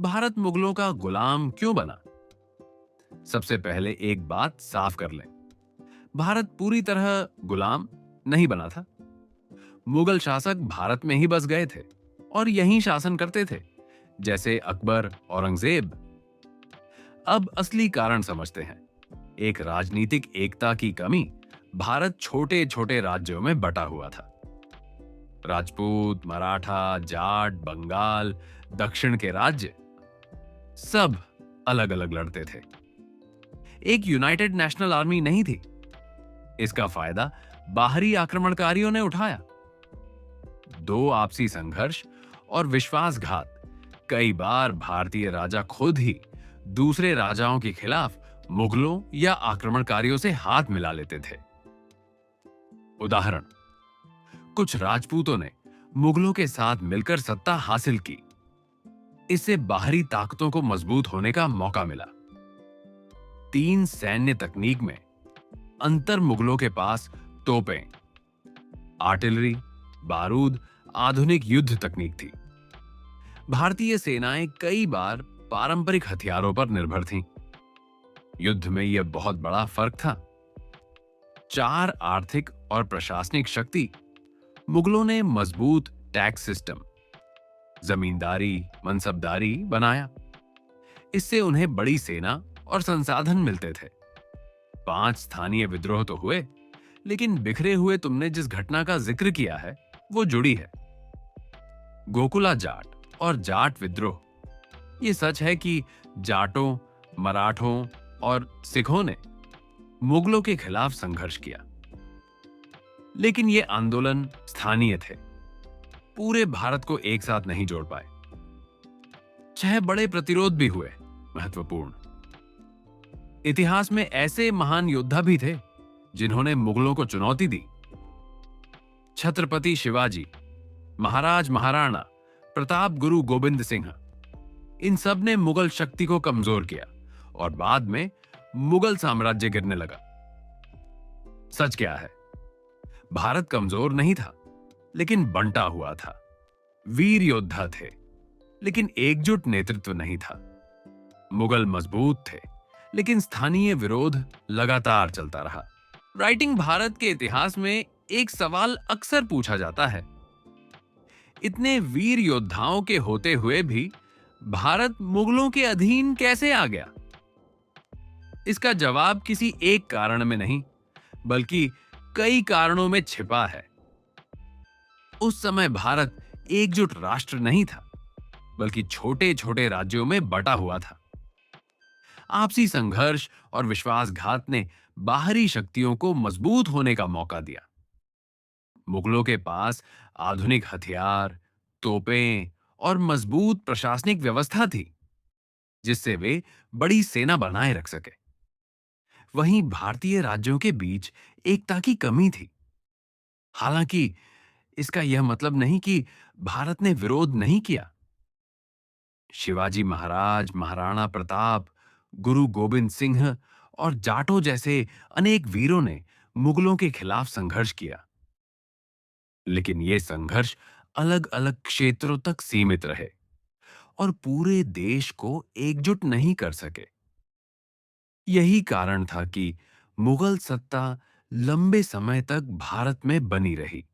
भारत मुगलों का गुलाम क्यों बना? सबसे पहले एक बात साफ कर लें। भारत पूरी तरह गुलाम नहीं बना था। मुगल शासक भारत में ही बस गए थे और यहीं शासन करते थे, जैसे अकबर, औरंगजेब। अब असली कारण समझते हैं। एक राजनीतिक एकता की कमी। भारत छोटे छोटे राज्यों में बटा हुआ था। राजपूत, मराठा, जाट, बंगाल, दक्षिण के राज्य सब अलग अलग लड़ते थे। एक यूनाइटेड नेशनल आर्मी नहीं थी। इसका फायदा बाहरी आक्रमणकारियों ने उठाया। दो आपसी संघर्ष और विश्वासघात। कई बार भारतीय राजा खुद ही दूसरे राजाओं के खिलाफ मुगलों या आक्रमणकारियों से हाथ मिला लेते थे। उदाहरण, कुछ राजपूतों ने मुगलों के साथ मिलकर सत्ता हासिल की। इससे बाहरी ताकतों को मजबूत होने का मौका मिला। तीन सैन्य तकनीक में अंतर। मुगलों के पास तोपें, आर्टिलरी, बारूद, आधुनिक युद्ध तकनीक थी। भारतीय सेनाएं कई बार पारंपरिक हथियारों पर निर्भर थीं। युद्ध में यह बहुत बड़ा फर्क था। चार, आर्थिक और प्रशासनिक शक्ति। मुगलों ने मजबूत टैक्स सिस्टम, जमींदारी, मनसबदारी बनाया। इससे उन्हें बड़ी सेना और संसाधन मिलते थे। पांच, स्थानीय विद्रोह तो हुए, लेकिन बिखरे हुए तुमने जिस घटना का जिक्र किया है वो जुड़ी है। गोकुला जाट और जाट विद्रोह। ये सच है कि जाटों, मराठों और सिखों ने मुगलों के खिलाफ संघर्ष किया, लेकिन ये आंदोलन स्थानीय थे। पूरे भारत को एक साथ नहीं जोड़ पाए। 6 बड़े प्रतिरोध भी हुए, महत्वपूर्ण। इतिहास में ऐसे महान योद्धा भी थे जिन्होंने मुगलों को चुनौती दी। छत्रपति शिवाजी, महाराज महाराणा प्रताप, गुरु गोविंद सिंह। इन सब ने मुगल शक्ति को कमजोर किया और बाद में मुगल साम्राज्य गिरने लगा। सच क्या है? भारत कमजोर नहीं था, लेकिन बंटा हुआ था। वीर योद्धा थे, लेकिन एकजुट नेतृत्व नहीं था। मुगल मजबूत थे, लेकिन स्थानीय विरोध लगातार चलता रहा। राइटिंग भारत के इतिहास में एक सवाल अक्सर पूछा जाता है, इतने वीर योद्धाओं के होते हुए भी भारत मुगलों के अधीन कैसे आ गया? इसका जवाब किसी एक कारण में नहीं, बल्कि कई कारणों में छिपा है। उस समय भारत एकजुट राष्ट्र नहीं था, बल्कि छोटे छोटे राज्यों में बटा हुआ था। आपसी संघर्ष और विश्वासघात ने बाहरी शक्तियों को मजबूत होने का मौका दिया। मुगलों के पास आधुनिक हथियार, तोपें और मजबूत प्रशासनिक व्यवस्था थी, जिससे वे बड़ी सेना बनाए रख सके। वहीं भारतीय राज्यों के बीच एकता की कमी थी। हालांकि इसका यह मतलब नहीं कि भारत ने विरोध नहीं किया। शिवाजी महाराज, महाराणा प्रताप, गुरु गोविंद सिंह और जाटों जैसे अनेक वीरों ने मुगलों के खिलाफ संघर्ष किया, लेकिन ये संघर्ष अलग अलग क्षेत्रों तक सीमित रहे और पूरे देश को एकजुट नहीं कर सके। यही कारण था कि मुगल सत्ता लंबे समय तक भारत में बनी रही।